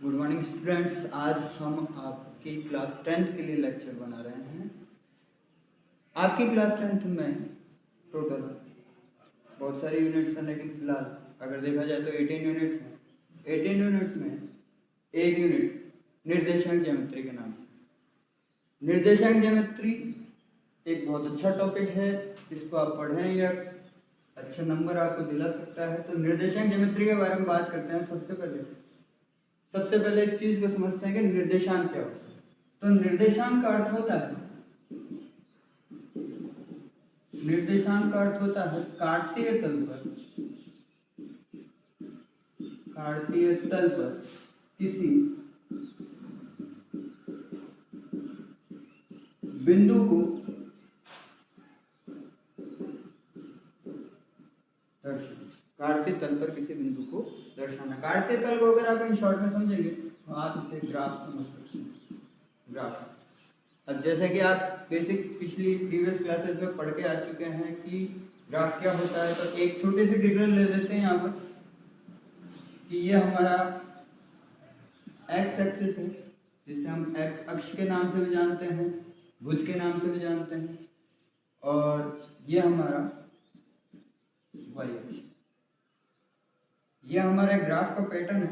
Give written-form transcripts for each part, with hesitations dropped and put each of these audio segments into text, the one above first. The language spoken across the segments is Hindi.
Good morning students. आज हम आपकी क्लास 10th के लिए लेक्चर बना रहे हैं। आपकी क्लास 10th में टोटल बहुत सारे यूनिट्स हैं, लेकिन फिलहाल अगर देखा जाए तो 18 यूनिट्स हैं। 18 यूनिट्स में एक यूनिट निर्देशांक ज्योमेट्री के नाम से। निर्देशांक ज्योमेट्री एक बहुत अच्छा टॉपिक है, इसको आप पढ़ें या अच्छे नंबर आपको दिला सकता है। तो निर्देशांक ज्योमेट्री के बारे में बात करते हैं। सबसे पहले इस चीज को समझते हैं कि निर्देशांक क्या होता है। तो निर्देशांक का अर्थ होता है काटतीय तल पर किसी बिंदु को काटतीय तल पर किसी बिंदु को दर्शाना। काटतीय तल को अगर आप इन शॉर्ट में समझेंगे तो आप इसे ग्राफ समझ सकते हैं। ग्राफ, अब जैसे कि आप बेसिक पिछली प्रीवियस क्लासेस में पढ़ के आ चुके हैं कि ग्राफ क्या होता है। तो एक छोटी सी डिटेल ले लेते हैं यहाँ पर कि ये हमारा एक्स एक्सिस है, जिसे हम एक्स अक्ष के नाम से भी जानते हैं, भुज के नाम से भी जानते हैं, और ये हमारा वाई अक्ष। ये हमारे ग्राफ का पैटर्न है।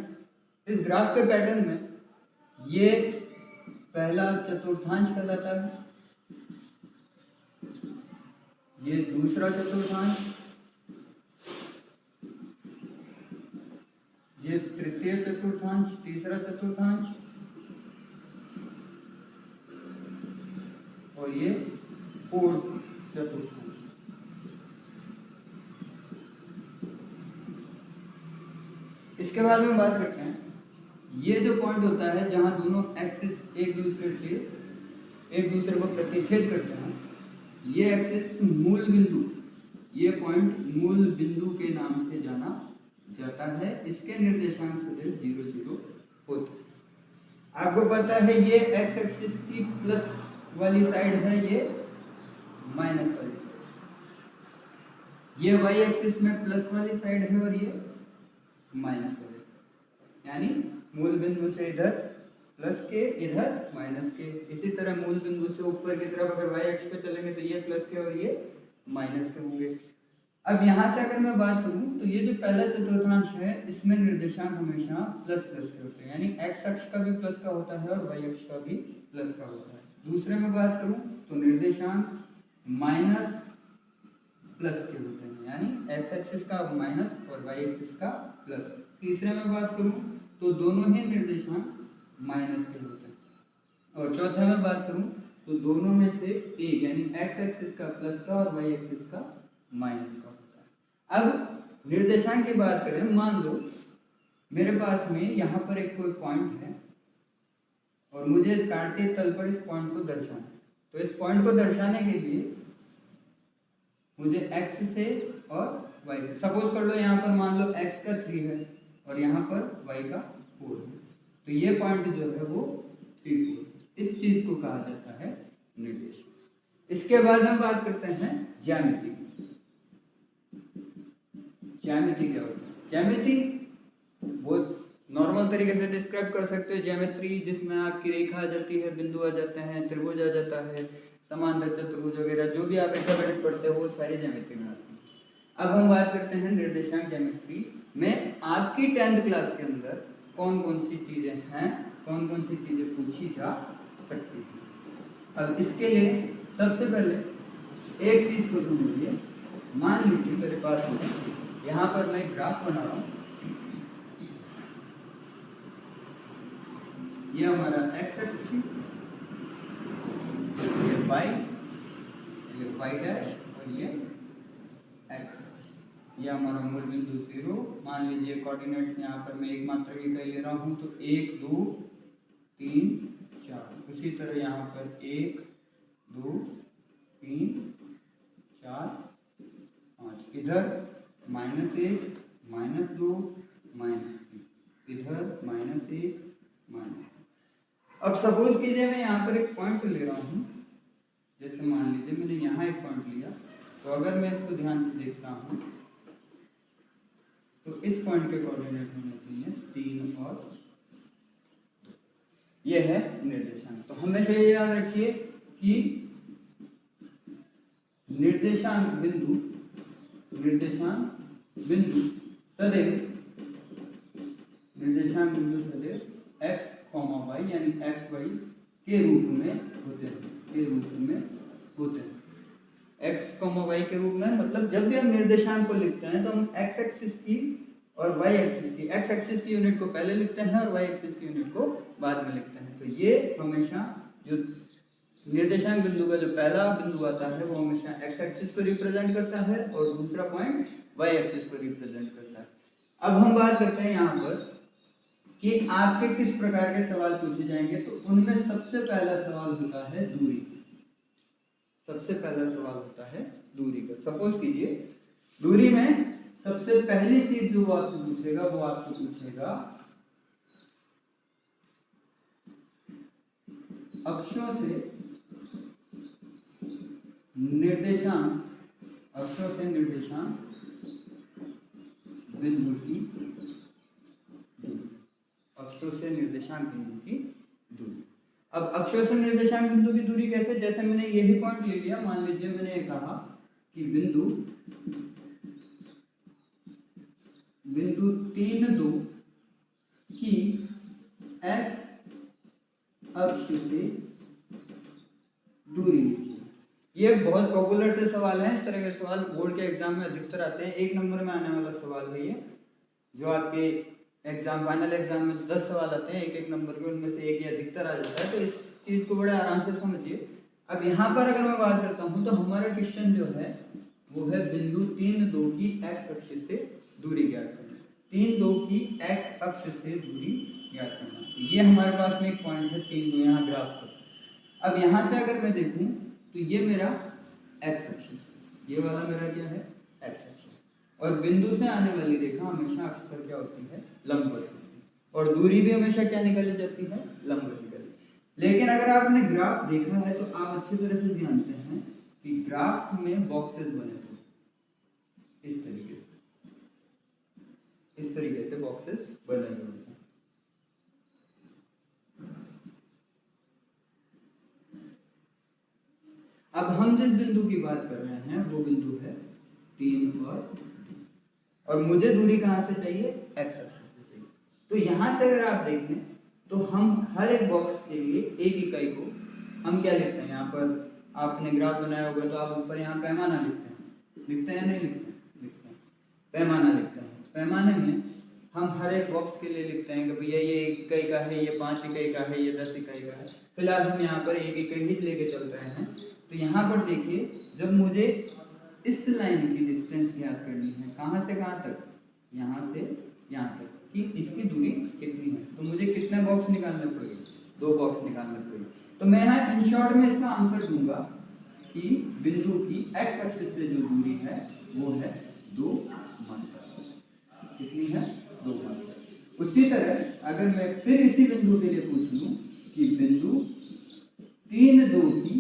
इस ग्राफ के पैटर्न में ये पहला चतुर्थांश कहलाता है, ये दूसरा चतुर्थांश, ये तृतीय चतुर्थांश, तीसरा चतुर्थांश, और ये फोर्थ चतुर्थांश। इसके बाद में बात करते हैं, ये जो पॉइंट होता है जहां दोनों एक्सिस एक दूसरे को प्रतिच्छेद करते हैं, ये एक्सिस मूल बिंदु, ये पॉइंट मूल बिंदु के नाम से जाना जाता है। इसके निर्देशांक सदैव 0 0 होते हैं। आपको पता है ये एक्स एक्सिस की प्लस वाली साइड है, ये माइनस वाली साइड। ये वाई एक्सिस में प्लस वाली साइड है और ये माइनस वाली साइड, यानी मूल बिंदु से इधर प्लस के, इधर माइनस के। इसी तरह मूल बिंदु से ऊपर की तरफ अगर वाई अक्ष पे चलेंगे तो ये प्लस के और ये माइनस के होंगे। अब यहाँ से अगर मैं बात करूँ तो ये जो पहला चतुर्थांश है, इसमें निर्देशांक हमेशा प्लस प्लस के होते हैं, यानी एक्स अक्ष का भी प्लस का होता है और वाई अक्ष का भी प्लस का होता है। दूसरे में बात करूँ तो निर्देशांक माइनस प्लस के होते हैं, यानी एक्स एक्सिस का माइनस और वाई एक्सिस का प्लस। तीसरे में बात करूँ तो दोनों ही निर्देशांक माइनस के होते हैं, और चौथे में बात करूँ तो दोनों में से एक, यानी एक्स एक्सिस का प्लस का और वाई एक्सिस का माइनस का होता है। अब निर्देशांक की बात करें, मान लो मेरे पास में यहाँ पर एक कोई पॉइंट है और मुझे इस काटतीय तल पर इस पॉइंट को दर्शाना है। तो इस पॉइंट को दर्शाने के लिए मुझे x से और y से, सपोज कर लो यहाँ पर मान लो x का 3 है और यहाँ पर y का 4 है, तो ये पॉइंट जो है वो 3 4, इस चीज को कहा जाता है निर्देशांक। इसके बाद हम बात करते हैं ज्यामिति। ज्यामिति क्या होता है? ज्यामिति बहुत नॉर्मल तरीके से डिस्क्राइब कर सकते हो। ज्योमेट्री जिसमें आपकी रेखा आ जाती है, बिंदु आ जाते हैं, त्रिभुज आ जाता है, समांतर चतुर्भुज वगैरह जो भी आप अल्फाबेट पढ़ते हो वो सारी ज्योमेट्री में आती है। अब हम बात करते हैं निर्देशांक ज्योमेट्री में आपकी 10th क्लास के अंदर कौन कौन सी चीजें हैं, कौन कौन सी चीजें पूछी जा सकती हैं। अब इसके लिए सबसे पहले एक चीज को समझिए। मान लीजिए मेरे पास में यहाँ पर मैं ग्राफ बना रहा हूँ, ये हमारा एक्स एक्सिस, ये वाई डैश और ये एक्स। ये हमारा मूल बिंदु 0। मान लीजिए कोऑर्डिनेट्स यहाँ पर मैं एक मात्रा की इकाई ले रहा हूँ, तो 1 2 3 4। उसी तरह यहाँ पर 1 2 3 4 5। इधर -1 -2 -3, इधर -1 -2। अब सपोज कीजिए मैं यहाँ पर एक पॉइंट ले रहा हूँ, जैसे मान लीजिए मैंने यहाँ एक पॉइंट लिया, तो अगर मैं इसको ध्यान से देखता हूँ तो इस पॉइंट के कोऑर्डिनेट होने चाहिए 3 और ये है निर्देशांक। तो हमेशा ये याद रखिए कि निर्देशांक बिंदु सदैव x, y यानी x, y के रूप में होते हैं, x, y के रूप में। मतलब जब भी हम निर्देशांक को लिखते हैं तो हम x एक्सिस की और y एक्सिस की, x एक्सिस की यूनिट को पहले लिखते हैं और y एक्सिस की यूनिट को बाद में लिखते हैं। तो ये हमेशा जो निर्देशांक बिंदु का जो पहला बिंदु आता है वो हमेशा x एक्सिस को रिप्रेजेंट करता है और दूसरा पॉइंट y एक्सिस को रिप्रेजेंट करता है। अब हम बात करते हैं यहाँ पर कि आपके किस प्रकार के सवाल पूछे जाएंगे। तो उनमें सबसे पहला सवाल होता है दूरी। सपोज कीजिए दूरी में सबसे पहली चीज जो आपसे पूछेगा वो आपसे पूछेगा अक्षों से निर्देशांक बिंदु की दूरी। अब अक्षों से निर्देशांक बिंदु की दूरी कैसे? जैसे मैंने यही पॉइंट ले लिया, मान लीजिए मैंने ये कहा कि बिंदु 3, 2 की x अक्ष से दूरी। ये बहुत पॉपुलर से सवाल है। इस तरह के सवाल बोर्ड के एग्जाम में अधिकतर आते हैं। 1 नंबर में आने वाला सवाल है ये, जो आपके एग्जाम फाइनल एग्जाम में 10 सवाल आते हैं 1-1 नंबर के, उनमें से एक ही अधिकतर आ जाता है। तो इस चीज को बड़े आराम से समझिए। अब यहाँ पर अगर मैं बात करता हूँ तो हमारा क्वेश्चन जो है वो है बिंदु 3, 2 की x अक्ष से दूरी ज्ञात करना। 3, 2 की x अक्ष से दूरी ज्ञात करना। ये हमारे पास में एक पॉइंट है 3, 2 यहाँ ग्राफ पर। अब यहाँ से अगर मैं देखूँ तो ये मेरा x अक्ष, ये वाला मेरा क्या है x अक्ष, और बिंदु से आने वाली रेखा हमेशा अक्ष पर क्या होती है, लंबवत होती है, और दूरी भी हमेशा क्या निकाली जाती है, लंबवत निकाली। लेकिन अगर आपने ग्राफ देखा है तो आप अच्छी तरह से जानते हैं कि ग्राफ में बॉक्सेस बने होते हैं, इस तरीके से बॉक्सेस बने हुए होते हैं। अब हम जिस बिंदु की बात कर रहे हैं वो बिंदु है 3 और मुझे दूरी कहां से चाहिए, x अक्ष से चाहिए। तो यहां से अगर आप देखें तो हम हर एक बॉक्स के लिए एक इकाई को हम क्या लिखते हैं, यहाँ पर आपने ग्राफ बनाया होगा तो आप ऊपर यहाँ पैमाना लिखते हैं या नहीं लिखते हैं, पैमाना लिखते हैं। पैमाने में हम हर एक बॉक्स के लिए लिखते हैं कि भैया ये 1 इकाई का है, ये 5 इकाई का है, ये 10 इकाई का है। फिलहाल हम यहाँ पर 1 इकाई ही लेके चल रहे हैं। तो यहाँ पर देखिए, जब मुझे इस लाइन की डिस्टेंस ज्ञात करनी है, कहाँ से कहाँ तक, यहाँ से यहाँ तक, कि इसकी दूरी कितनी है, तो मुझे कितने बॉक्स निकालने पड़ेंगे, 2 बॉक्स निकालने पड़ेंगे। तो मैं यहाँ इन शॉर्ट में इसका आंसर दूंगा कि बिंदु की x अक्ष से जो दूरी है वो है 2 मीटर। कितनी है, 2 मीटर। उसी तरह अगर मैं फिर इसी बिंदु के लिए पूछ लूं कि बिंदु 3, 2 की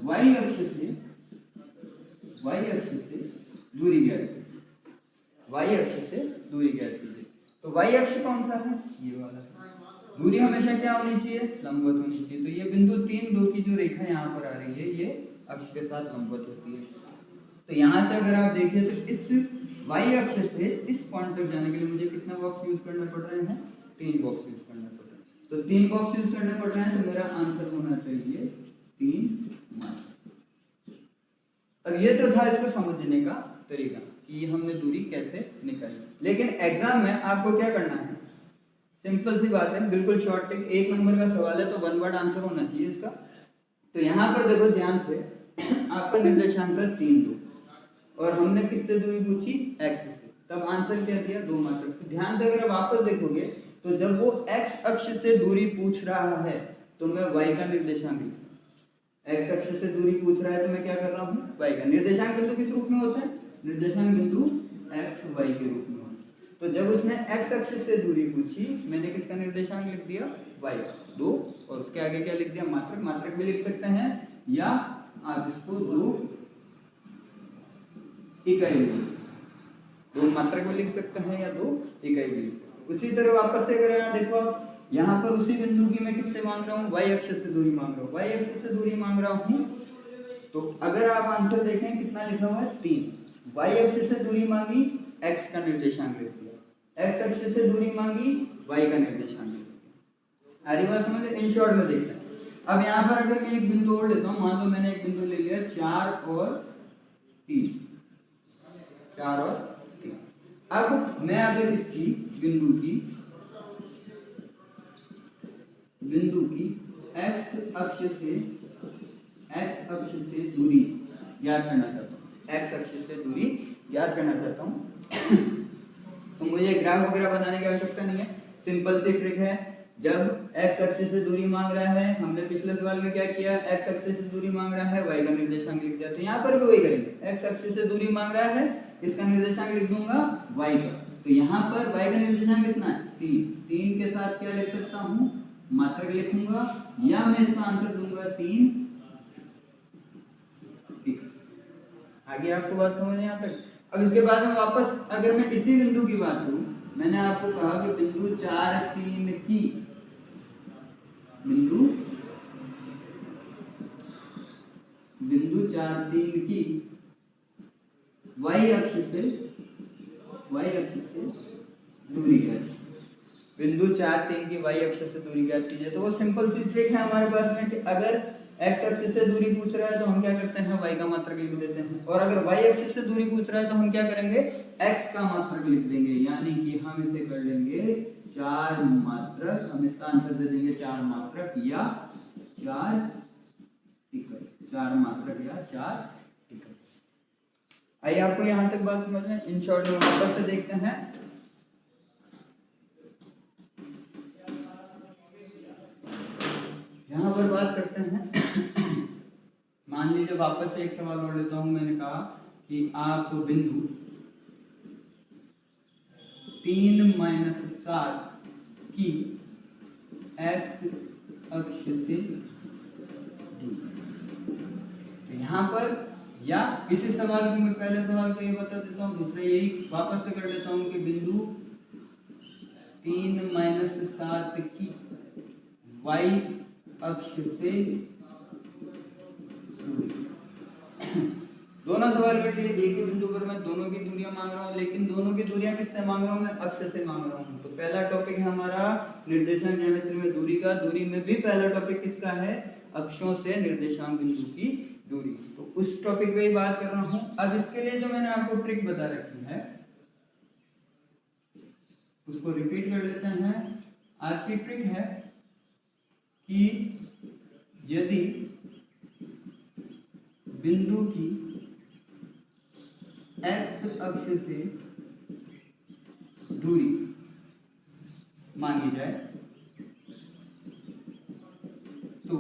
y अक्ष से दूरी ज्ञात कीजिए, y अक्ष से दूरी ज्ञात कीजिए। तो y अक्ष कौन सा है, ये वाला। दूरी हमेशा क्या होनी चाहिए, लंबवत होनी चाहिए। तो ये बिंदु 3, 2 की जो रेखा यहाँ पर आ रही है ये अक्ष के साथ लंबवत होती है। तो यहाँ से अगर आप देखिए तो इस y अक्ष से इस पॉइंट तक जाने के लिए मुझे कितने बॉक्स यूज करने पड़ रहे हैं, 3 बॉक्स यूज करने पड़ रहे हैं। तो 3 बॉक्स यूज करने पड़ रहे हैं, तो मेरा आंसर होना चाहिए 3 मीटर। अब ये तो था इसको समझने का तरीका कि हमने दूरी कैसे निकाली। लेकिन एग्जाम में आपको क्या करना है, सिंपल सी बात है, बिल्कुल शॉर्ट टिक, 1 नंबर का सवाल है तो 1 वर्ड आंसर होना चाहिए इसका। तो यहाँ पर देखो ध्यान से, आपका निर्देशांक 3, 2 और हमने किससे दूरी पूछी, x से, तब आंसर क्या दिया, 2 मीटर। तो ध्यान से अगर वापस देखोगे तो जब वो x अक्ष से दूरी पूछ रहा है तो मैं y का निर्देशांक लिखूंगा। x अक्ष से दूरी पूछ रहा है तो मैं क्या कर रहा हूँ, y का निर्देशांक बिंदु किस रूप में होता है, निर्देशांक बिंदु x y के रूप में होता है। तो जब उसने x अक्ष से दूरी पूछी, मैंने किसका निर्देशांक लिख दिया, y का 2, और उसके आगे क्या लिख दिया, मात्रक। मात्रक भी लिख सकते हैं या आप इसको 2 इकाई भी लिख सकते हैं, 2 मात्रक भी लिख सकते हैं या 2 इकाई भी लिख सकते हैं। उसी तरह वापस से अगर यहाँ देखो आप, यहाँ पर उसी बिंदु की मैं किससे मांग रहा हूँ, वाई अक्ष से दूरी मांग रहा हूँ, वाई अक्ष से दूरी मांग रहा हूँ। तो अगर आप आंसर देखें कितना लिखा हुआ है 3, वाई अक्ष से दूरी मांगी, एक्स का निर्देशांक लिख दिया, एक्स अक्ष से दूरी मांगी, वाई का निर्देशांक लिख दिया। आ रही बात समझ? इन शॉर्ट में देखते हैं। अब यहाँ पर अगर मैं एक बिंदु और लेता हूँ, मान लो मैंने एक बिंदु ले लिया 4 और 3, 4 और 3। अब मैं अगर इसकी बिंदु की x अक्ष से दूरी ज्ञात करना चाहता हूँ, x अक्ष से दूरी ज्ञात करना चाहता हूँ तो मुझे ग्राफ वगैरह बनाने की आवश्यकता नहीं है, सिंपल सी ट्रिक है। जब x अक्ष से दूरी मांग रहा है, हमने पिछले सवाल में क्या किया, x अक्ष से दूरी मांग रहा है, y का निर्देशांक लिख दिया। तो यहाँ पर भी वही करेंगे, x अक्ष से दूरी मांग रहा है, इसका निर्देशांक लिख दूंगा y का। तो यहाँ पर y का निर्देशांक कितना है 3 के साथ क्या लिख सकता हूँ, मात्रक लिखूंगा, या मैं इसका आंसर दूंगा 3। आगे आपको बात समझ में यहाँ तक। अब इसके बाद में वापस अगर मैं इसी बिंदु की बात करूं, मैंने आपको कहा कि बिंदु 4 3 की y अक्ष से दूरी ज्ञात, बिंदु 4 3 की y अक्ष से दूरी ज्ञात कीजिए। तो वो सिंपल सी ट्रिक है हमारे पास में कि अगर x अक्ष से दूरी पूछ रहा है तो हम क्या करते हैं, y का मात्रक लिख देते हैं, और अगर y अक्ष से दूरी पूछ रहा है तो हम क्या करेंगे, x का मात्रक लिख देंगे, यानी कि हम इसे कर लेंगे 4 मात्रक, हम इसका आंसर दे देंगे 4 मात्रक या 4 इकाई, 4 मात्रक या 4 इकाई। आइए आपको यहाँ तक बात समझ में। इन शॉर्ट में वापस से देखते हैं। यहाँ पर बात करते हैं मान लीजिए वापस से एक सवाल और लेता हूं। मैंने कहा कि आप बिंदु 3 - 7 की x अक्ष से दूरी, तो यहाँ पर या इसी सवाल को मैं पहले सवाल को ये बता देता हूँ, दूसरा यही वापस से कर लेता हूँ कि बिंदु 3 - 7 की y अक्ष से दोनों सवाल में एक ही बिंदु पर मैं दोनों की दूरियां मांग रहा हूं, लेकिन दोनों की दूरियां किससे मांग रहा हूं, मैं अक्ष से मांग रहा हूं। तो पहला टॉपिक है हमारा निर्देशांक ज्यामिति में दूरी का, दूरी में भी पहला टॉपिक किसका है, अक्षों से निर्देशांक बिंदु की दूरी। तो उस टॉपिक पे ही बात कर रहा हूं। अब इसके लिए जो मैंने आपको ट्रिक बता रखी है उसको रिपीट कर लेते हैं। आज की ट्रिक है कि यदि बिंदु की x अक्ष से दूरी मांगी जाए तो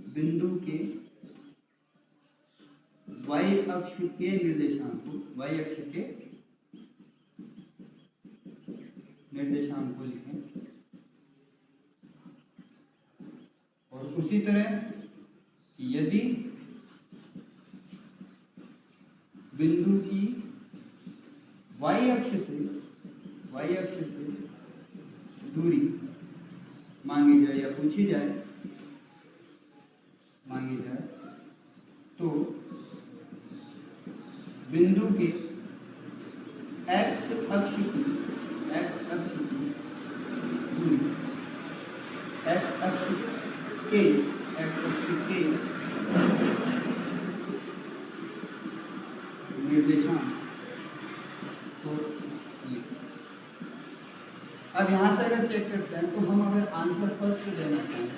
बिंदु के y अक्ष के निर्देशांक को, y अक्ष के निर्देशांक को लिखें, और उसी तरह यदि बिंदु की y अक्ष से दूरी मांगी जाए या पूछी जाए, तो बिंदु के x अक्ष की दूरी, x अक्ष के निर्देशांक तो अब यहाँ से अगर चेक करते हैं तो हम अगर आंसर फर्स्ट देना चाहें,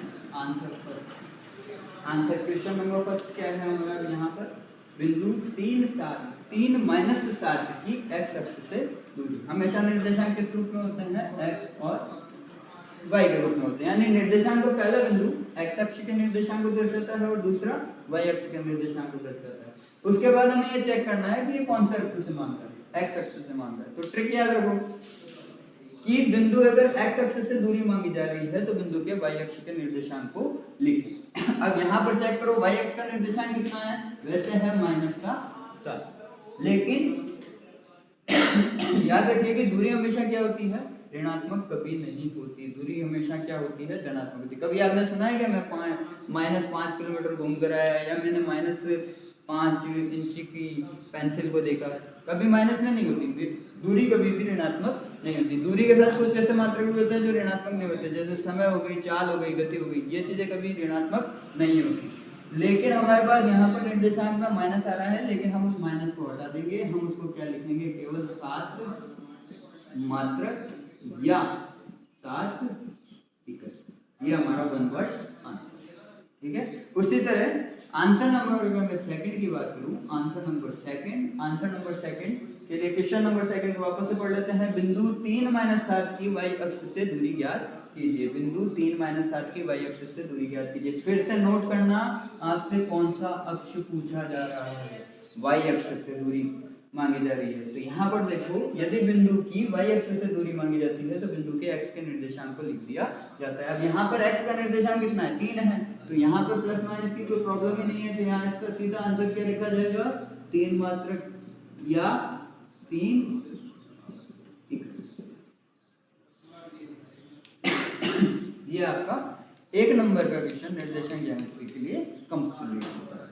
आंसर क्वेश्चन नंबर फर्स्ट क्या है हमारा, यहाँ पर बिंदु 3 - 7 की x अक्ष से दूरी, हमेशा निर्देशांक किस रूप में होते हैं, x और y के रूप में होते हैं, यानी निर्देशांक को पहला बिंदु x अक्ष के निर्देशांक को दर्शाता है और दूसरा y अक्ष के निर्देशांक को दर्शाता है। उसके बाद हमें ये चेक करना है कि ये कौन सा अक्ष से मांग रहा है, x अक्ष से मांग रहा है। तो ट्रिक याद रखो कि बिंदु अगर x अक्ष से दूरी मांगी जा रही है तो बिंदु के y अक्ष के निर्देशांक को लिखें। अब यहाँ पर चेक करो y अक्ष का निर्देशांक कितना है, वैसे है -7, लेकिन याद रखिए कि दूरी हमेशा क्या होती है, ऋणात्मक कभी नहीं होती, दूरी हमेशा क्या होती है, धनात्मक होती है। कभी आपने सुना है क्या मैं -5 किलोमीटर घूम कर आया, या मैंने -5 इंच की पेंसिल को देखा? कभी माइनस में नहीं होती दूरी, कभी भी ऋणात्मक नहीं होती। दूरी के साथ कुछ ऐसे मात्रक भी होते हैं जो ऋणात्मक नहीं होते, जैसे समय हो गई, चाल हो गई, गति हो गई, ये चीजें कभी ऋणात्मक नहीं होती। लेकिन हमारे पास यहाँ पर निर्देशांक में माइनस आ रहा है, लेकिन हम उस माइनस को हटा देंगे, हम उसको क्या लिखेंगे, केवल 7 मात्रक या 7 इकाई। ये हमारा 1 आंसर, ठीक है। उसी तरह आंसर नंबर, अगर मैं सेकंड की बात करूं, आंसर नंबर सेकंड के लिए क्वेश्चन नंबर सेकंड को वापस से पढ़ लेते हैं। बिंदु 3 - 7 की y अक्ष से दूरी ज्ञात कीजिए। बिंदु 3 - 7 की y अक्ष से दूरी ज्ञात कीजिए। फिर से नोट करना, आपसे कौन सा अक्ष पूछा जा रहा है, y अक्ष से दूरी मांगी जा रही है। तो यहाँ पर देखो, यदि बिंदु की y अक्ष से दूरी मांगी जाती है तो बिंदु के x के निर्देशांक को लिख दिया जाता है। अब यहाँ पर x का निर्देशांक कितना है, 3 है, तो यहाँ पर प्लस माइनस की कोई प्रॉब्लम ही नहीं है। तो यहाँ इसका सीधा आंसर क्या लिखा जाएगा, 3 मात्रक या 3 ये आपका 1 नंबर का क्वेश्चन निर्देशांक ज्यामिति के लिए कंप्लीट होता है।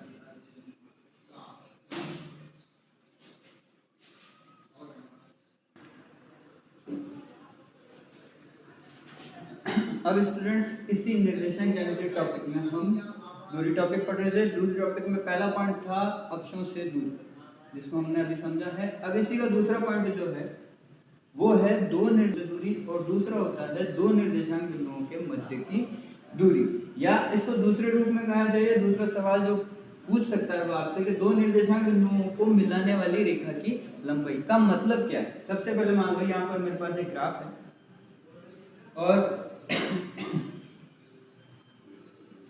अब स्टूडेंट्स, इसी निर्देशांक ज्यामिति टॉपिक में हम दूरी टॉपिक पढ़ रहे थे। दूरी टॉपिक में पहला पॉइंट था अक्षों से दूर, जिसको हमने अभी समझा है। अब इसी का दूसरा पॉइंट जो है वो है दो निर्देश दूरी, और दूसरा होता है दो निर्देशांक बिंदुओं के मध्य की दूरी। या इसको दूसरे रूप में कहा जाए, दूसरा सवाल जो पूछ सकता है वो आपसे कि दो निर्देशांक बिंदुओं को मिलाने वाली रेखा की लंबाई का मतलब क्या है। सबसे पहले मान लो यहाँ पर मेरे पास एक ग्राफ है, और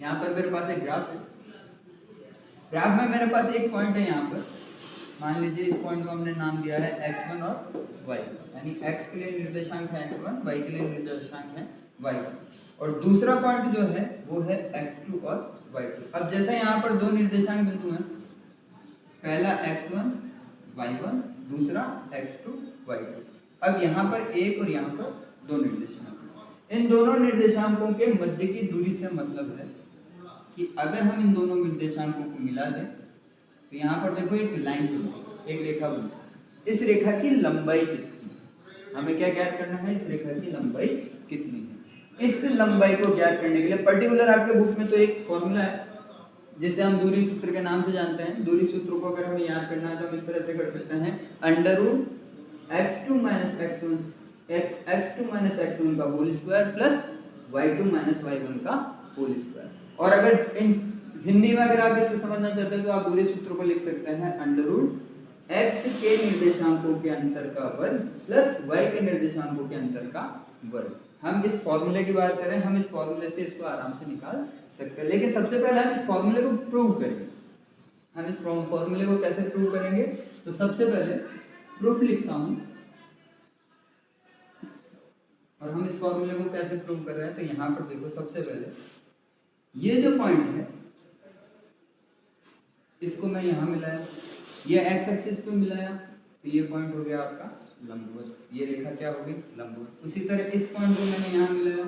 यहाँ पर मेरे पास एक ग्राफ है। ग्राफ में मेरे पास एक पॉइंट है, यहाँ पर मान लीजिए इस पॉइंट को हमने नाम दिया है x1 और y, यानी x के लिए निर्देशांक है x1, y के लिए निर्देशांक है y, और दूसरा पॉइंट जो है वो है x2 और y2। अब जैसे यहाँ पर दो निर्देशांक बिंदु हैं, पहला x1 y1, दूसरा x2 y2। अब यहाँ पर एक और यहाँ पर दो निर्देशांक, इन दोनों निर्देशांकों के मध्य की दूरी से मतलब है कि अगर हम इन दोनों निर्देशांकों को मिला दें तो यहाँ पर देखो एक लाइन बनती, एक रेखा बनती। इस रेखा की लंबाई कितनी, हमें क्या ज्ञात करना है, इस रेखा की लंबाई कितनी है। इस लंबाई को ज्ञात करने के लिए पर्टिकुलर आपके बुक में तो एक फॉर्मूला है जिसे हम दूरी सूत्र के नाम से जानते हैं। दूरी सूत्र को अगर हमें याद करना है तो हम इस तरह से कर सकते हैं, √x2 - x1 का whole square plus y2 - y1 का होल स्क्वायर। और अगर इन हिंदी में अगर आप इसे समझना चाहते हैं तो आप दूरी सूत्र को लिख सकते हैं, √x के निर्देशांकों के अंतर का वर्ग प्लस y के निर्देशांकों के अंतर का वर्ग। हम इस फॉर्मूले की बात करें, हम इस फॉर्मूले से इसको आराम से निकाल सकते हैं, लेकिन सबसे पहले हम इस फॉर्मूले को प्रूव करेंगे। हम इस फॉर्मूले को कैसे प्रूव करेंगे, तो सबसे पहले प्रूफ लिखता हूं, और हम इस फॉर्मूले को कैसे प्रूव कर रहे हैं, तो यहाँ पर देखो, सबसे पहले ये जो पॉइंट है इसको मैं यहाँ मिलाया, ये x एक्सिस पे मिलाया, तो ये पॉइंट हो गया आपका लंबवत, ये रेखा क्या होगी, लंबवत। उसी तरह इस पॉइंट को मैंने यहाँ मिलाया,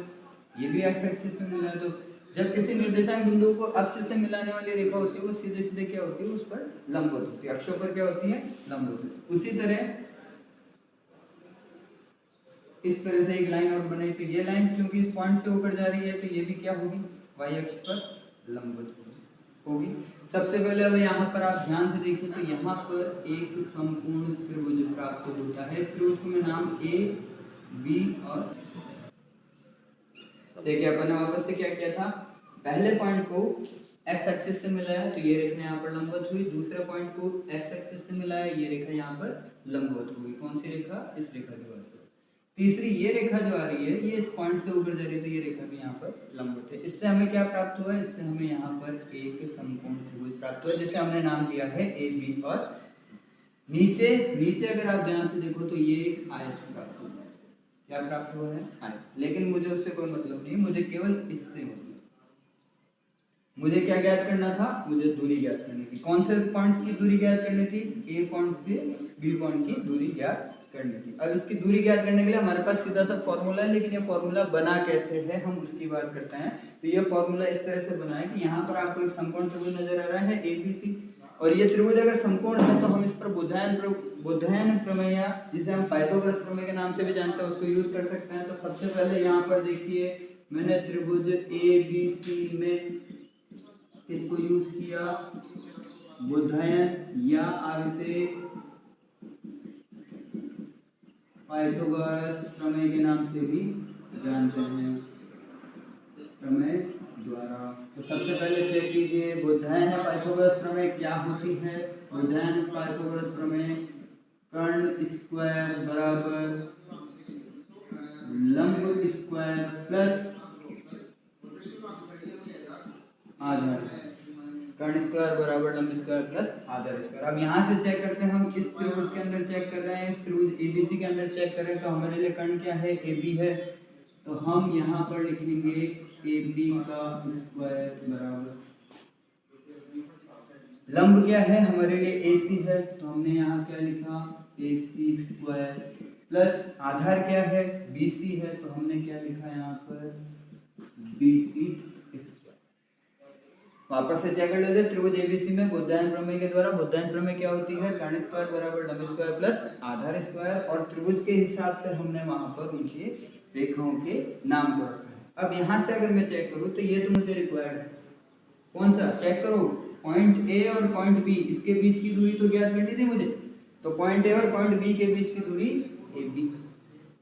ये भी x एक्सिस पे मिलाया। तो जब किसी निर्देशांक बिंदु को अक्ष से मिलाने वाली रेखा होती है वो सीधे सीधे क्या होती है, उस पर लंबवत होती है, अक्षों पर क्या होती है, लंबवत। उसी तरह इस तरह से एक लाइन और बनाई, तो ये लाइन क्योंकि इस पॉइंट से होकर जा रही है तो ये भी क्या होगी, y अक्ष पर लंबवत होगी। सबसे पहले अब यहाँ पर आप ध्यान से देखिए, तो यहाँ पर एक संपूर्ण त्रिभुज प्राप्त होता है। इस त्रिभुज को मैं नाम A, B और देखिए अपन ने वापस से क्या किया था, पहले पॉइंट को x एक्सिस से मिलाया तो ये रेखा यहाँ पर लंबवत हुई, दूसरे पॉइंट को x एक्सिस से मिलाया, ये रेखा यहाँ पर लंबवत हुई। कौन सी रेखा, इस रेखा की बात करें। तीसरी ये रेखा जो आ रही है ये इस पॉइंट से ऊपर जा रही है, तो ये रेखा भी यहाँ पर लंबवत है। इससे हमें क्या प्राप्त हुआ, इससे हमें यहाँ पर एक संपूर्ण त्रिभुज प्राप्त हुआ जिसे हमने नाम दिया है ए, बी और सी। नीचे अगर आप ध्यान से देखो तो ये एक आयत प्राप्त हुआ है। क्या प्राप्त हुआ है, आयत। लेकिन मुझे उससे कोई मतलब नहीं, मुझे केवल इससे मतलब, मुझे क्या ज्ञात करना था, मुझे दूरी ज्ञात करनी थी। कौन से पॉइंट्स की दूरी ज्ञात करनी थी, ए पॉइंट से बी पॉइंट की दूरी ज्ञात करनी थी। अब इसकी दूरी ज्ञात करने के लिए हमारे पास सीधा सा फॉर्मूला है, लेकिन ये फॉर्मूला बना कैसे है हम उसकी बात करते हैं। तो ये फॉर्मूला इस तरह से बना है कि यहाँ पर आपको एक समकोण त्रिभुज नजर आ रहा है ABC, और ये त्रिभुज अगर समकोण है तो हम इस पर बुधायन प्रमेय, जिसे हम पाइथागोरस प्रमेय के नाम से भी जानते हैं, उसको यूज कर सकते हैं। तो सबसे पहले यहाँ पर देखिए मैंने त्रिभुज ABC में इसको यूज किया, बुधायन, या आप इसे पाइथागोरस प्रमेय के नाम से भी जानते हैं, प्रमेय द्वारा। तो सबसे पहले चेक कीजिए बुधायन पाइथागोरस प्रमेय क्या होती है। बुधायन पाइथागोरस प्रमेय कर्ण स्क्वायर बराबर लंब स्क्वायर प्लस आधार, कर्ण स्क्वायर बराबर लंब स्क्वायर प्लस आधार स्क्वायर। अब यहाँ से चेक करते हैं, हम इस त्रिभुज के अंदर चेक कर रहे हैं, इस त्रिभुज ABC के अंदर चेक कर रहे हैं, तो हमारे लिए कर्ण क्या है, AB है। तो हम यहाँ पर लिखेंगे AB का स्क्वायर बराबर लंब क्या है हमारे लिए AC है, तो हमने यहाँ क्या लिखा AC स्क्वायर प्लस आधार क्या है BC है, तो हमने क्या लिखा यहाँ पर BC स्क्वायर। वापस से चेक कर लेते हैं, त्रिभुज ABC में बुधायन प्रमेय के द्वारा, बुधायन प्रमेय क्या होती है, कर्ण स्क्वायर बराबर लंब स्क्वायर प्लस आधार स्क्वायर, और त्रिभुज के हिसाब से हमने वहां पर उनके रेखाओं के नाम को रखा है। अब यहाँ से अगर मैं चेक करूँ तो ये तो मुझे रिक्वायर्ड है, कौन सा चेक करो, पॉइंट A और पॉइंट B, इसके बीच की दूरी तो ज्ञात करनी थी मुझे। तो पॉइंट A और पॉइंट B के बीच की दूरी AB,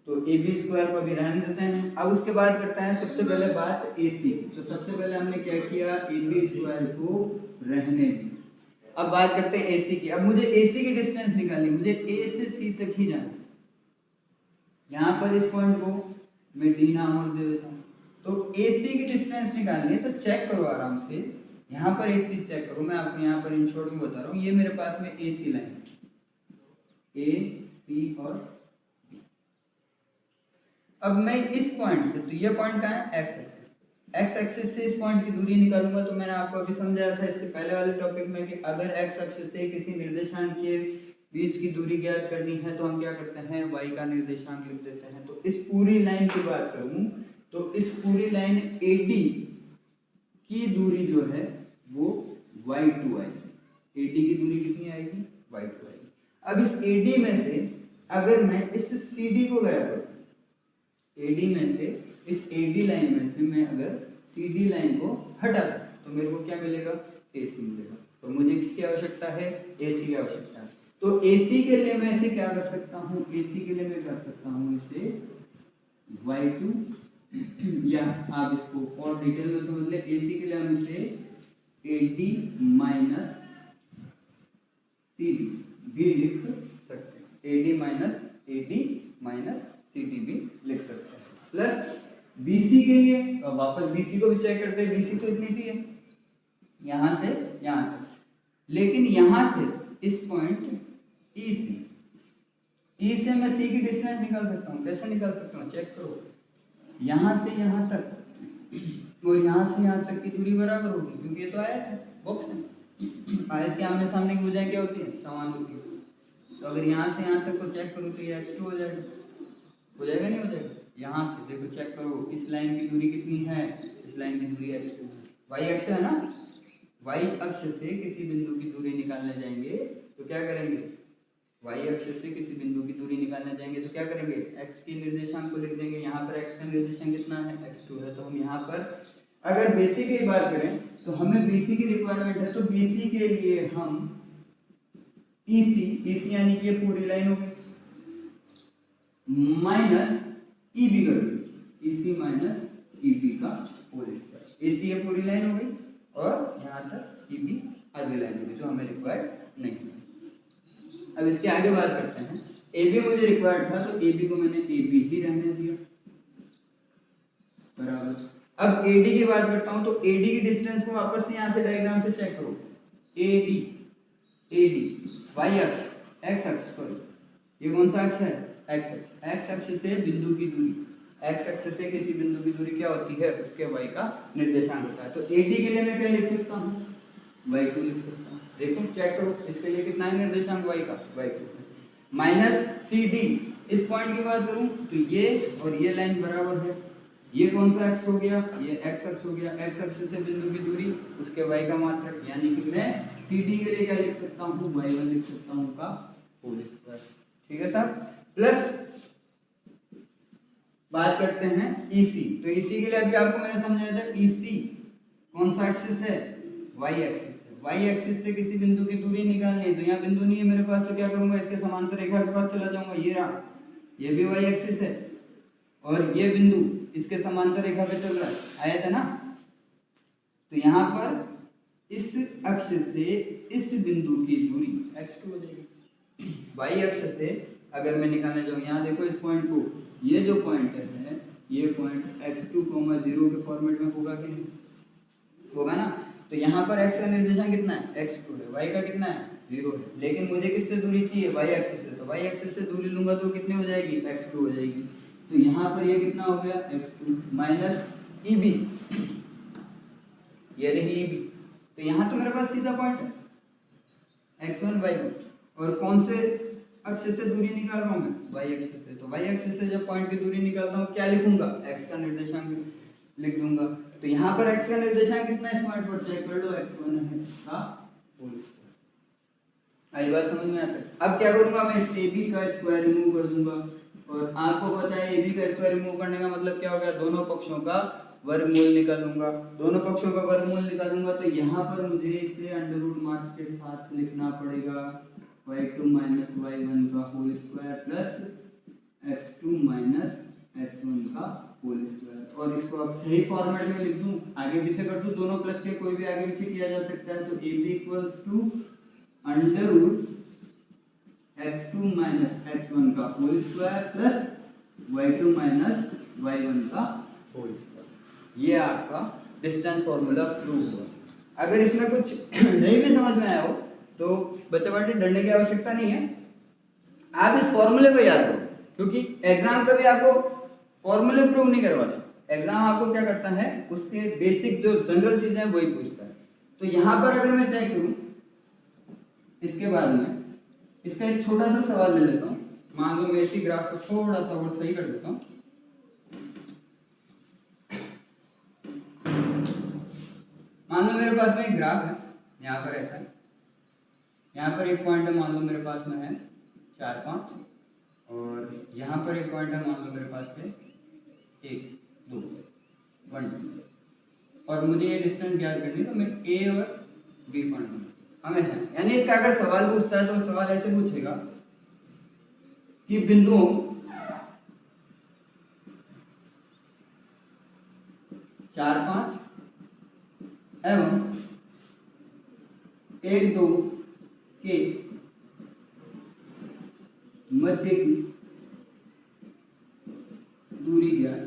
तो AB स्क्वायर को भी रहने देते हैं। अब उसके बाद करते हैं सबसे पहले बात AC की। तो सबसे पहले हमने क्या किया, AB स्क्वायर को रहने दी। अब बात करते हैं AC की। अब मुझे AC की डिस्टेंस निकालनी, मुझे A से C तक ही जाना। यहाँ पर इस पॉइंट को मैं D नाम और दे देता हूँ। तो AC की डिस्टेंस निकालनी है, तो चेक करो आराम से। यहाँ पर एक चीज चेक करो, मैं आपको यहाँ पर इन शॉर्ट में बता रहा हूँ। ये मेरे पास में AC लाइन, A, C और B। अब मैं इस पॉइंट से, तो ये पॉइंट कहाँ है, एक्स एक्सिस से इस पॉइंट की दूरी निकालूंगा। तो मैंने आपको अभी समझाया था इससे पहले वाले टॉपिक में कि अगर एक्स अक्ष से किसी निर्देशांक के बीच की दूरी ज्ञात करनी है तो हम क्या करते हैं, y का निर्देशांक लिख देते हैं। तो इस पूरी लाइन की बात करूं तो इस पूरी लाइन AD की दूरी जो है वो y2 आएगी। AD की दूरी कितनी आएगी, y2 आएगी। अब इस AD में से अगर मैं इस CD को गायब करूं, AD में से इस AD लाइन में से मैं अगर CD लाइन को हटा दूं तो मेरे को क्या मिलेगा, AC मिलेगा। तो मुझे किसकी आवश्यकता है, AC की आवश्यकता है। तो AC के लिए मैं इसे क्या कर सकता हूँ, AC के लिए मैं कर सकता हूँ इसे y2, या आप इसको और डिटेल में समझ ले। AC के लिए हम इसे AD माइनस CD भी लिख सकते हैं, AD माइनस CD भी लिख सकते हैं। प्लस BC के लिए वापस BC को भी चेक करते हैं। BC तो इतनी सी है यहाँ से यहाँ तक, लेकिन यहाँ से इस पॉइंट E से मैं C की डिस्टेंस निकाल सकता हूँ। कैसे निकाल सकता हूँ, चेक करो। यहाँ से यहाँ तक और यहाँ से यहाँ तक की दूरी बराबर होगी, क्योंकि ये तो आयत है, बॉक्स है। आयत के आमने सामने की भुजाएं क्या होती है, समान होती है। तो अगर यहाँ से यहाँ तक को चेक करूँ तो ये x2 हो जाएगा, हो जाएगा नहीं हो जाएगा। यहाँ से देखो चेक करो, इस लाइन की दूरी कितनी है, इस लाइन की दूरी x2 है, y अक्ष है ना। y अक्ष से किसी बिंदु की दूरी निकालने जाएंगे तो क्या करेंगे, y अक्ष से किसी बिंदु की दूरी निकालने जाएंगे तो क्या करेंगे, x की निर्देशांक को लिख देंगे। यहाँ पर x का निर्देशांक कितना है, x2 है। तो हम यहाँ पर अगर BC की बात करें तो हमें BC की रिक्वायरमेंट है, तो BC के लिए हम EC यानी कि पूरी लाइन होगी माइनस EB कर देंगे, EC माइनस EB का होल स्क्वायर। AC ये पूरी लाइन हो गई और यहाँ तक EB आधी लाइन होगी जो हमें रिक्वायर्ड नहीं है। अब इसके आगे बात करते हैं। AB मुझे रिक्वायर्ड था तो AB को मैंने AB ही रहने दिया बराबर। अब AD की बात करता हूं तो AD की डिस्टेंस को वापस से यहां से डायग्राम से चेक करो। AD y अक्ष, x अक्ष, सॉरी ये कौन सा अक्ष है, x अक्ष। x अक्ष से बिंदु की दूरी, x अक्ष से किसी बिंदु की दूरी क्या होती है, उसके y का निर्देशांक होता है। तो AD के लिए मैं क्या लिख सकता हूं, y2 लिख सकता हूं। देखो चेक करो, इसके लिए कितना है निर्देशांक y का, y2। माइनस सी डी, इस पॉइंट की बात करूं तो ये और ये लाइन बराबर है, ये कौन सा एक्स हो गया, ये एक्स अक्ष हो गया, एक्स अक्ष से बिंदु की दूरी उसके वाई का मात्रक, यानी कि मैं सी डी के लिए क्या लिख सकता हूँ, y1 लिख सकता हूँ का होल स्क्वायर। ठीक है साहब, प्लस बात करते हैं EC। तो EC के लिए अभी आपको मैंने समझाया था, EC कौन सा एक्सिस है, y एक्सिस है। y एक्सिस से किसी बिंदु की दूरी निकालनी है, तो यहाँ बिंदु नहीं है मेरे पास, तो क्या करूंगा, इसके समांतर रेखा के पास चला जाऊंगा, ये रहा, ये भी y एक्सिस है और ये बिंदु इसके समांतर रेखा पे चल रहा है, आया था ना। तो यहाँ पर इस अक्ष से इस बिंदु की दूरी x2 हो जाएगी। y अक्ष से अगर मैं निकालने जाऊँ, यहाँ देखो इस पॉइंट को, ये जो पॉइंट है ये पॉइंट x2, 0 के फॉर्मेट में होगा कि नहीं, होगा ना। तो यहाँ पर x का निर्देशांक कितना है, x2 है, y का कितना है, 0 है, लेकिन मुझे किससे दूरी चाहिए, y एक्सिस से, तो y एक्सिस से दूरी लूंगा तो कितनी हो जाएगी, x2 हो जाएगी। तो यहाँ पर ये कितना हो गया, x2 माइनस EB, ये रही EB। तो यहाँ तो मेरे पास सीधा पॉइंट है x1 y1, और कौन से अक्ष से दूरी निकाल रहा हूँ मैं, y एक्सिस से। तो y एक्सिस से जब पॉइंट की दूरी निकालता हूँ क्या लिखूंगा, x का निर्देशांक लिख दूंगा। तो यहाँ पर x का निर्देशांक कितना है, इस पॉइंट पर चेक कर लो, x1 है का होल स्क्वायर। आई बात समझ में आता है। अब क्या करूंगा, मैं इस AB का स्क्वायर रिमूव कर दूंगा, और आपको पता है AB का स्क्वायर रिमूव करने का मतलब क्या हो गया, दोनों पक्षों का वर्गमूल निकालूंगा, दोनों पक्षों का वर्गमूल निकालूंगा। तो यहाँ पर मुझे इसे अंडर रूट मार्क के साथ लिखना पड़ेगा, y2 माइनस y1 का whole square plus x2 minus x1 का होल स्क्वायर। और इसको अब सही फॉर्मेट में लिख दूं, आगे पीछे कर दूं, दोनों प्लस के कोई भी आगे पीछे किया जा सकता है। तो AB equals to under root x2 minus x1 का whole square plus y2 minus y1 का होल स्क्वायर। ये आपका डिस्टेंस फॉर्मूला प्रूव हुआ। अगर इसमें कुछ नहीं भी समझ में आया हो तो बच्चे बाटे डरने की आवश्यकता नहीं है, आप इस फॉर्मूले को याद करो, क्योंकि एग्जाम कभी आपको फॉर्मूले प्रूव नहीं करवाता, एग्जाम आपको क्या करता है, उसके बेसिक जो जनरल चीजें हैं वही पूछता है। तो यहाँ पर अगर मैं चेक करूं, इसके बाद में इसका एक छोटा सा सवाल ले लेता हूँ। मान लो मैं इसी ग्राफ को थोड़ा सा और सही कर देता हूँ। मान लो मेरे पास में एक ग्राफ है, यहाँ पर ऐसा है, यहाँ पर एक पॉइंट है, मान लो मेरे पास में है 4, 5, और यहाँ पर एक पॉइंट है, मान लो मेरे पास में 1, 2, 1, 2, और मुझे ये डिस्टेंस ज्ञात करनी है। तो मैं A और B पॉइंट हमेशा, यानी इसका अगर सवाल पूछता है तो सवाल ऐसे पूछेगा कि बिंदुओं चार, 5 एवं 1, 2 के मध्य की दूरी ज्ञात,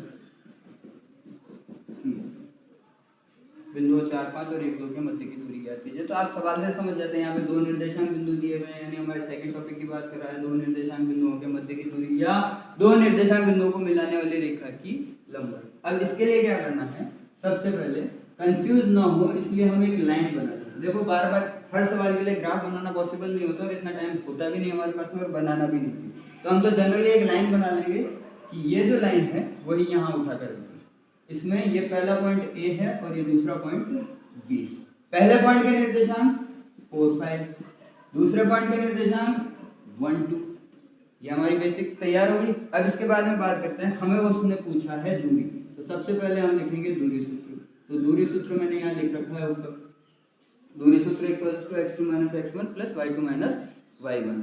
बिंदु 4, 5 और 1, 2 के मध्य की दूरी ज्ञात कीजिए। तो आप सवाल से समझ जाते हैं, यहाँ पे दो निर्देशांक बिंदु दिए हुए हैं, यानी हमारे सेकंड टॉपिक की बात कर रहा है, दो निर्देशांक बिंदुओं के मध्य की दूरी या दो निर्देशांक बिंदुओं को मिलाने वाली रेखा की लंबाई। अब इसके लिए क्या करना है, सबसे पहले कंफ्यूज ना हो इसलिए हम एक लाइन बनाते हैं। देखो बार बार हर सवाल के लिए ग्राफ बनाना पॉसिबल नहीं होता और इतना टाइम होता भी नहीं हमारे पास में, और बनाना भी नहीं। तो हम तो जनरली एक लाइन बना लेंगे कि ये जो लाइन है वही यहाँ उठा कर देंगे। इसमें ये पहला पॉइंट A है और ये दूसरा पॉइंट B। पहले पॉइंट के निर्देशांक 4, 5, दूसरे पॉइंट के निर्देशांक 1, 2। ये हमारी बेसिक तैयार होगी। अब इसके बाद में बात करते हैं, हमें उसने पूछा है दूरी। तो सबसे पहले हम लिखेंगे दूरी सूत्र। तो दूरी सूत्र मैंने यहाँ लिख रखा है ऊपर, दूरी सूत्र equals to x2 minus x1 plus y2 minus y1।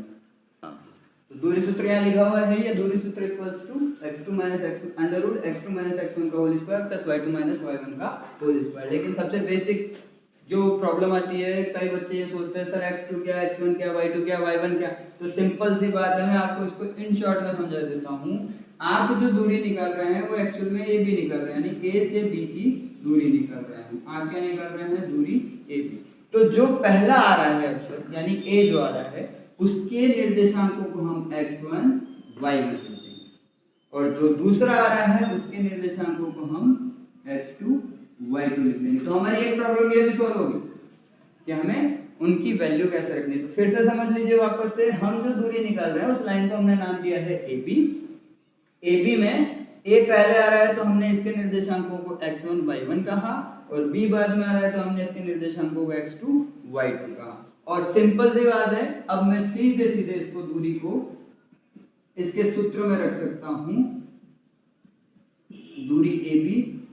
तो दूरी सूत्र यहाँ लिखा हुआ है, ये दूरी सूत्र equals to x2 minus x1 under root x2 minus x1 का whole square plus y2 minus y1 का होल स्क्वायर। लेकिन सबसे बेसिक जो प्रॉब्लम आती है, कई बच्चे ये सोचते हैं सर x2 क्या, x1 क्या, y2 क्या, y1 क्या। तो सिंपल सी बात है, मैं आपको इसको इन शॉर्ट में समझा देता हूँ। आप जो दूरी निकाल रहे हैं वो एक्चुअल में AB निकाल रहे हैं, यानी A से B की दूरी निकाल रहे हैं। आप क्या निकाल रहे हैं, दूरी AB। तो जो पहला आ रहा है अक्षर यानी A जो आ रहा है उसके निर्देशांकों को हम x1 y1 कहते हैं, और जो दूसरा आ रहा है उसके निर्देशांकों को हम x2 y2 लिख देंगे। तो हमारी एक प्रॉब्लम ये भी सॉल्व होगी कि हमें उनकी वैल्यू कैसे रखनी है। तो फिर से समझ लीजिए वापस से, हम जो दूरी निकाल रहे हैं उस लाइन को हमने नाम दिया है AB। AB में A पहले आ रहा है तो हमने इसके निर्देशांकों को x1 y1 कहा, और B बाद में आ रहा है तो हमने इसके निर्देशांकों को x2 y2 कहा। और सिंपल सी बात है, अब मैं सीधे सीधे इसको दूरी को इसके सूत्र में रख सकता हूं, दूरी AB,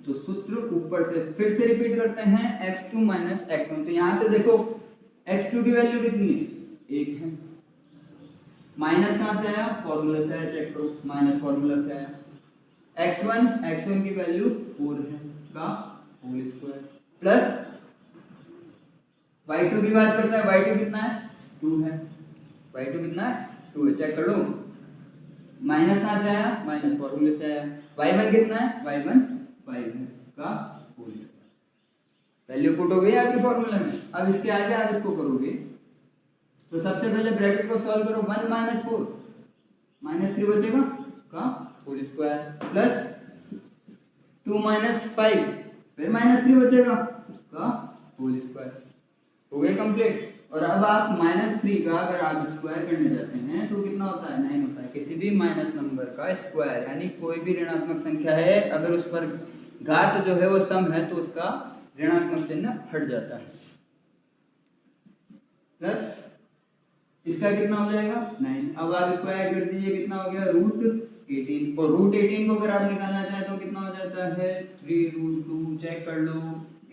तो सूत्र ऊपर से फिर से रिपीट करते हैं, x2 माइनस x1। तो यहां से देखो x2 की वैल्यू कितनी है, 1 है, माइनस कहां से आया, फॉर्मूला से आया, चेक करो, माइनस फॉर्मूला से आया। x1 की वैल्यू 4 है का होल स्क्वायर, प्लस y2 की बात करता है, y2 कितना है, 2 है, y2 कितना है, 2 है, चेक कर लो, माइनस कहां से आया, माइनस फॉर्मूले से आया। y1 कितना है, y1 5 है का होल स्क्वायर, वैल्यू पुट हो गई आपके फॉर्मूले में। अब इसके आगे आप इसको करोगे तो सबसे पहले ब्रैकेट को सॉल्व करो, 1 माइनस 4 माइनस 3 बचेगा का होल स्क्वायर, प्लस 2 माइनस 5 फिर माइनस 3 बचेगा का होल स्क्वायर, हो गया कंप्लीट। और अब आप -3 का अगर आप स्क्वायर करने जाते हैं तो कितना होता है, 9 होता है। किसी भी माइनस नंबर का स्क्वायर यानी कोई भी ऋणात्मक संख्या है, अगर उस पर घात जो है वो सम है तो उसका ऋणात्मक चिन्ह हट जाता है। प्लस इसका कितना हो जाएगा, 9। अब आप स्क्वायर कर दीजिए, कितना हो गया, √18। और √18 को अगर आप निकालना चाहें तो कितना हो जाता है, 3√2। चेक कर लो,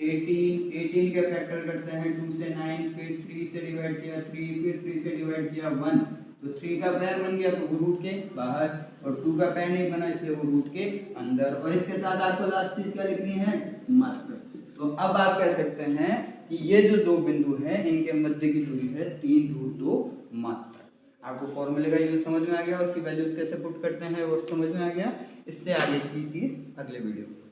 18 के फैक्टर करते हैं 2 से 9, फिर 3 से डिवाइड किया 3, फिर 3 से डिवाइड किया 1, तो 3 का पैर बन गया तो वो रूट के बाहर, और 2 का पैर नहीं बना इसलिए वो रूट के अंदर। और इसके साथ आपको लास्ट चीज क्या लिखनी है, मात्र। तो अब आप कह सकते हैं कि ये जो दो बिंदु हैं इनके मध्य की दूरी है 3√2 मात्र। आपको फॉर्मूले का यूज समझ में आ गया, उसकी वैल्यूज कैसे पुट करते हैं वो समझ में आ गया। इससे आगे की चीज अगले वीडियो में।